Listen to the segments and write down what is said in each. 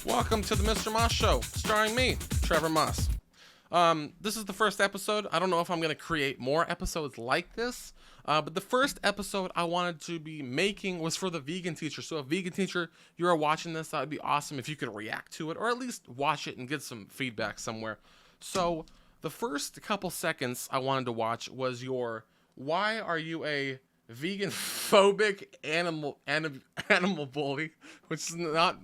Welcome to the Mr. Moss Show, starring me, Trevor Moss. This is the first episode. I don't know if I'm going to create more episodes like this, but the first episode I wanted to be making was for the vegan teacher. So if vegan teacher, you are watching this, that would be awesome if you could react to it, or at least watch it and get some feedback somewhere. So the first couple seconds I wanted to watch was your, why are you a vegan phobic animal bully, which is not,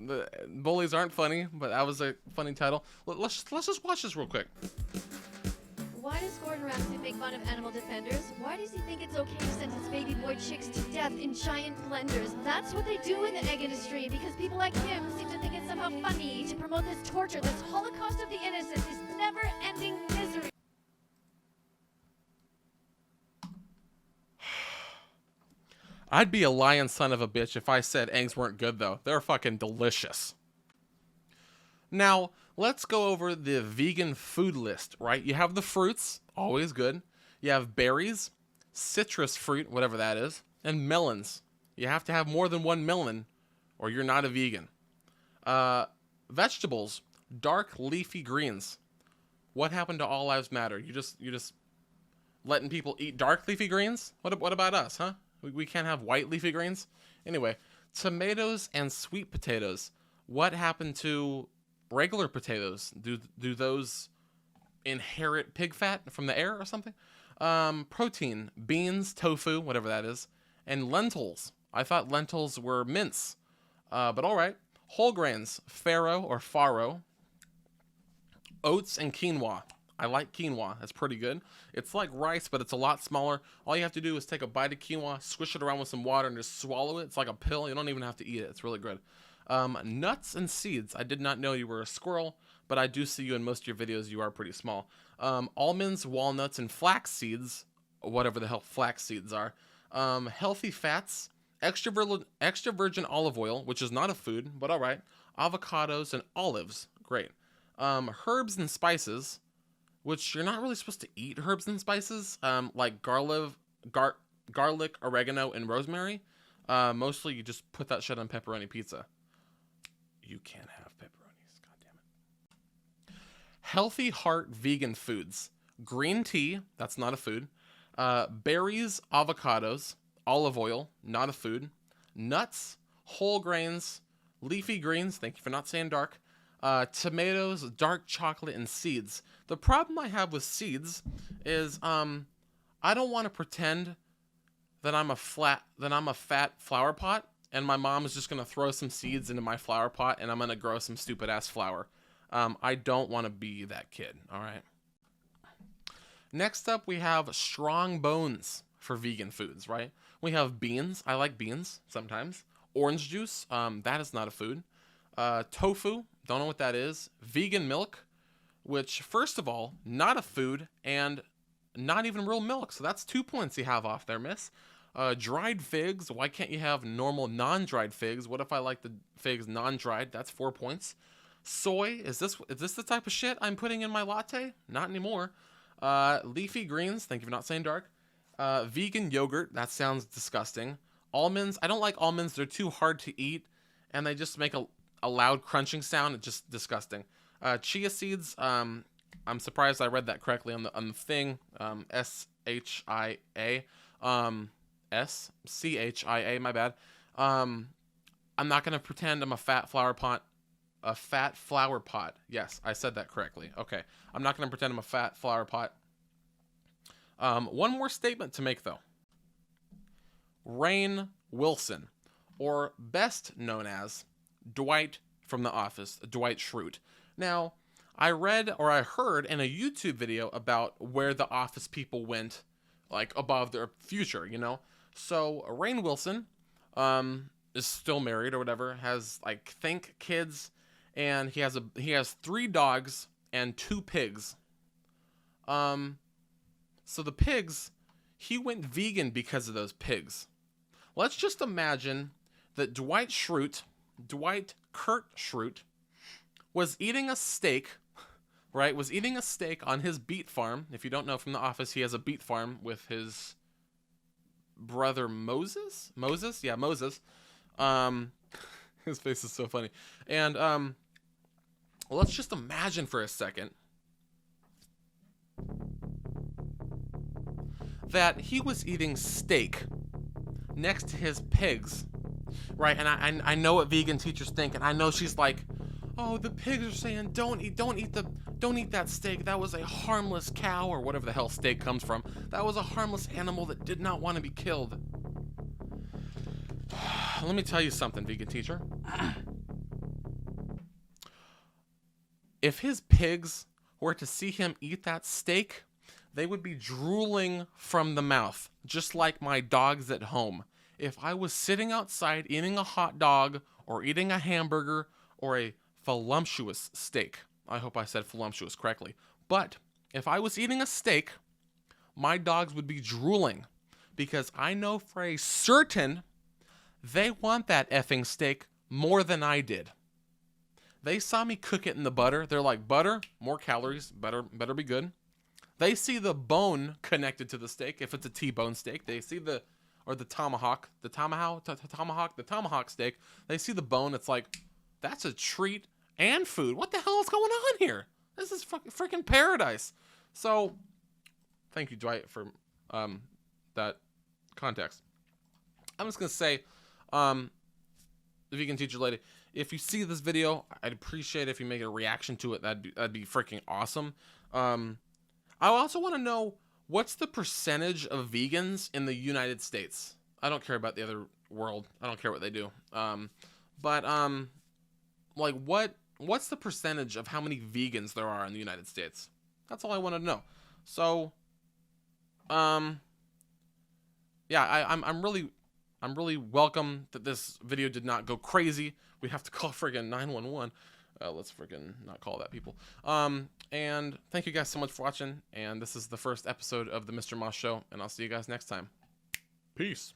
bullies aren't funny, but that was a funny title. Let's just watch this real quick. Why does Gordon Ramsay make fun of animal defenders? Why does he think it's okay to send his baby boy chicks to death in giant blenders? That's what they do in the egg industry, because people like him seem to think it's somehow funny to promote this torture, this holocaust of the innocent, this never-ending misery. I'd be a lying son of a bitch if I said eggs weren't good, though. They're fucking delicious. Now, let's go over the vegan food list, right? You have the fruits, always good. You have berries, citrus fruit, whatever that is, and melons. You have to have more than one melon, or you're not a vegan. Vegetables, dark leafy greens. What happened to All Lives Matter? You just letting people eat dark leafy greens? What about us, huh? We can't have white leafy greens? Anyway, tomatoes and sweet potatoes. What happened to regular potatoes? Do those inherit pig fat from the air or something? Protein, beans, tofu, whatever that is, and lentils. I thought lentils were mince, but all right. Whole grains, farro or farro. Oats and quinoa. I like quinoa. That's pretty good. It's like rice, but it's a lot smaller. All you have to do is take a bite of quinoa, squish it around with some water, and just swallow it. It's like a pill. You don't even have to eat it. It's really good. Nuts and seeds. I did not know you were a squirrel, but I do see you in most of your videos. You are pretty small. Almonds, walnuts, and flax seeds, whatever the hell flax seeds are. Healthy fats, extra virgin olive oil, which is not a food, but all right. Avocados and olives. Great. Herbs and spices, which you're not really supposed to eat herbs and spices, like garlic, oregano, and rosemary. Mostly you just put that shit on pepperoni pizza. You can't have pepperonis, god damn it. Healthy heart vegan foods. Green tea, that's not a food. Berries, avocados, olive oil, not a food. Nuts, whole grains, leafy greens, thank you for not saying dark. Tomatoes, dark chocolate, and seeds. The problem I have with seeds is I don't want to pretend that I'm a fat flower pot, and my mom is just gonna throw some seeds into my flower pot, and I'm gonna grow some stupid ass flower. I don't want to be that kid. All right. Next up, we have strong bones for vegan foods. Right? We have beans. I like beans sometimes. Orange juice. That is not a food. Tofu, don't know what that is. Vegan milk, which, first of all, not a food and not even real milk. So that's 2 points you have off there, miss. Dried figs, why can't you have normal non-dried figs? What if I like the figs non-dried? That's 4 points. Soy, is this the type of shit I'm putting in my latte? Not anymore. Leafy greens, thank you for not saying dark. Vegan yogurt, that sounds disgusting. Almonds, I don't like almonds. They're too hard to eat, and they just make a loud crunching sound. It's just disgusting. Chia seeds, I'm surprised I read that correctly on the thing. S-H-I-A. S-C-H-I-A, my bad. I'm not going to pretend I'm a fat flower pot. A fat flower pot. Yes, I said that correctly. Okay. I'm not going to pretend I'm a fat flower pot. One more statement to make, though. Rainn Wilson, or best known as Dwight from The Office, Dwight Schrute. Now, I read or I heard in a YouTube video about where the Office people went, like, above their future, you know? So, Rainn Wilson is still married or whatever, has, like, think kids, and he has 3 dogs and 2 pigs. So the pigs, he went vegan because of those pigs. Let's just imagine that Dwight Kurt Schrute, was eating a steak, right? Was eating a steak on his beet farm. If you don't know from The Office, he has a beet farm with his brother Moses. Moses. His face is so funny. And let's just imagine for a second that he was eating steak next to his pigs, right? And I know what vegan teachers think, and I know she's like, oh, the pigs are saying don't eat that steak. That was a harmless cow, or whatever the hell steak comes from. That was a harmless animal that did not want to be killed. Let me tell you something, vegan teacher. If his pigs were to see him eat that steak, they would be drooling from the mouth, just like my dogs at home. If I was sitting outside eating a hot dog or eating a hamburger or a voluptuous steak, I hope I said voluptuous correctly, but if I was eating a steak, my dogs would be drooling, because I know for a certain they want that effing steak more than I did. They saw me cook it in the butter. They're like, butter, more calories, better be good. They see the bone connected to the steak. If it's a T-bone steak, they see the tomahawk steak. They see the bone. It's like, that's a treat and food. What the hell is going on here? This is freaking paradise. So, thank you, Dwight, for that context. I'm just gonna say, the vegan teacher lady, if you see this video, I'd appreciate it if you make a reaction to it. That'd be freaking awesome. I also want to know, what's the percentage of vegans in the United States? I don't care about the other world. I don't care what they do. Like what's the percentage of how many vegans there are in the United States? That's all I want to know. So, yeah, I'm really welcome that this video did not go crazy. We have to call friggin' 911. Let's friggin' not call that, people. And thank you guys so much for watching. And this is the first episode of the Mr. Moss Show. And I'll see you guys next time. Peace.